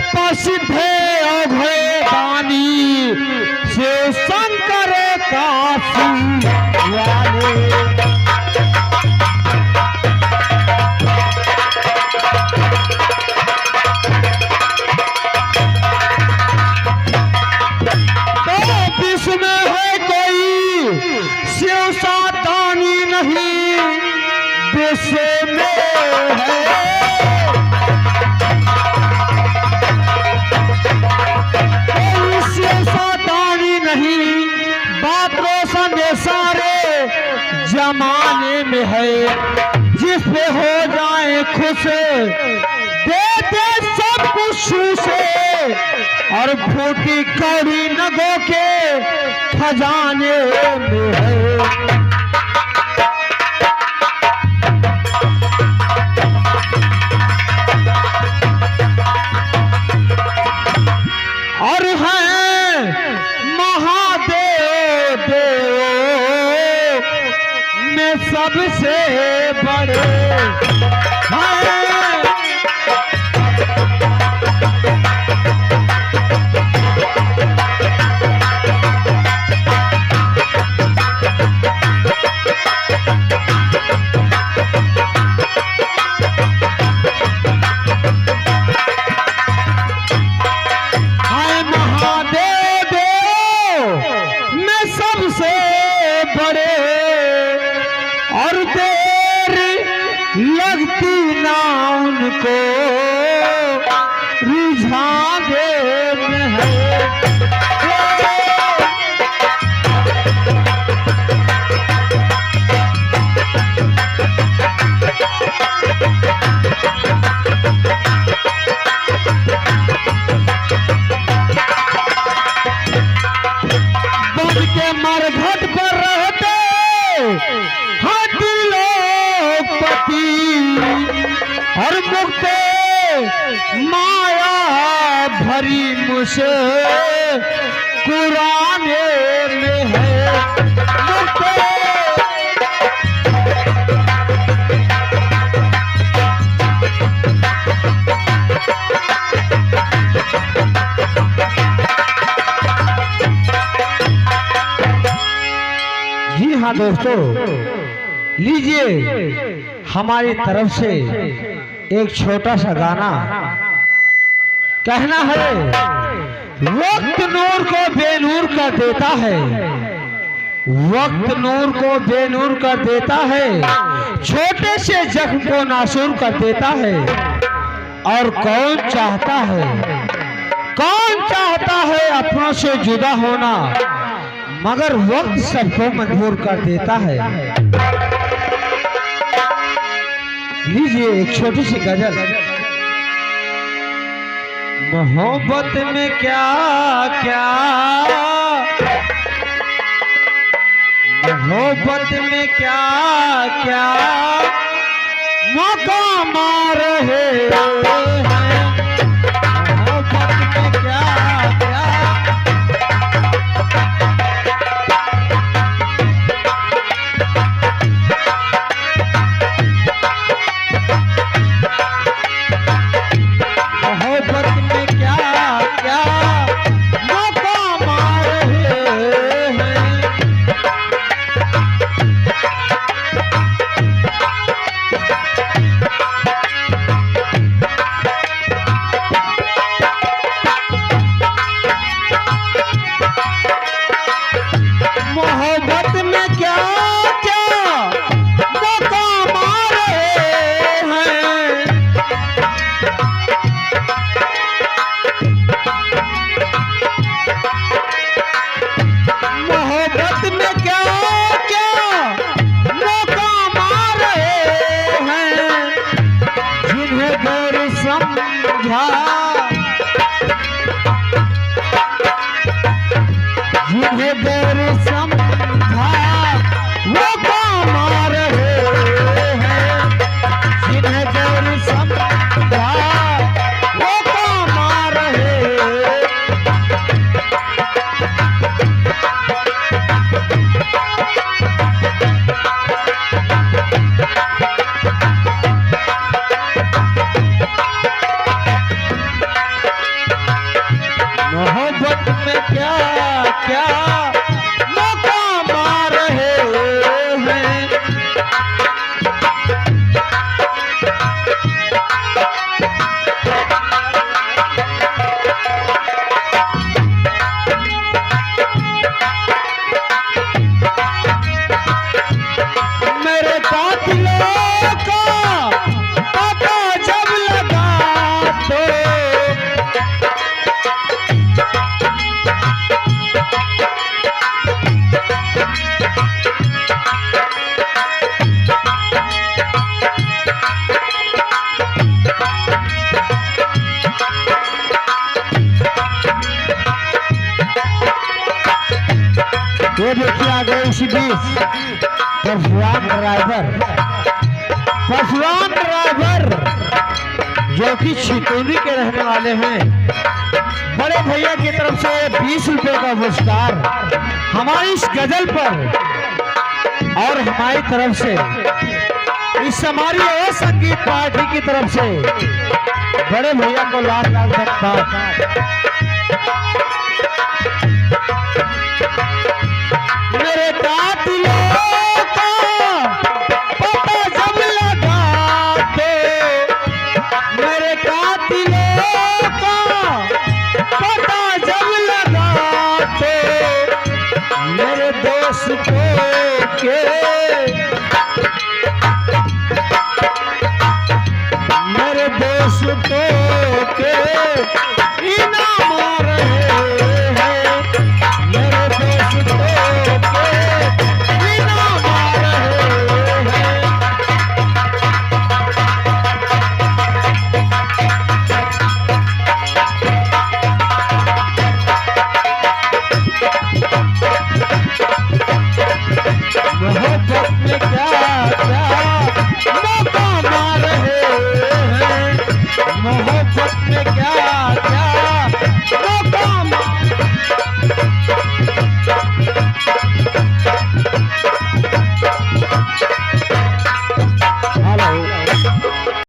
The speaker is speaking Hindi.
प्रसिद्ध अघोरे दानी शिव शंकर काशी वाले। विश्व में है कोई सातानी नहीं, बात रोशन सारे जमाने में है। जिस पे हो जाए खुश दे दे सब कुछ से, और फूटी कौड़ी नगों के खजाने में है। और हैं महादेव देव में सबसे बड़े हैं। और देर लगती ना उनको रिझाने में है। बन के मरघट पर रहते और मुक्त माया भरी मुझसे कुराने में है। मुक्त जी हाँ दोस्तों, लीजिए हमारी तरफ से एक छोटा सा गाना। कहना है वक्त नूर को बेनूर कर देता है, वक्त नूर को बेनूर कर देता है, छोटे से जख्म को नासूर कर देता है। और कौन चाहता है अपनों से जुदा होना, मगर वक्त सबको मजबूर कर देता है। लीजिए एक छोटी सी गजल। मोहब्बत में क्या क्या, मोहब्बत में क्या क्या मौका मार रहे हैं। मोहब्बत में क्या क्या ये देखिए आ गए इसी बीच परशुराम ड्राइवर जो कि छितौनी के रहने वाले हैं। बड़े भैया की तरफ से 20 रुपए का पुरस्कार हमारी इस गजल पर और हमारी तरफ से इस हमारी और संगीत पार्टी की तरफ से बड़े भैया को लाख लाख धन्यवाद। मेरे कातिलों का पता जब लगा के, मेरे कातिलों का पता जब लगा के, मेरे दोस्तों के मेरे दोस्तों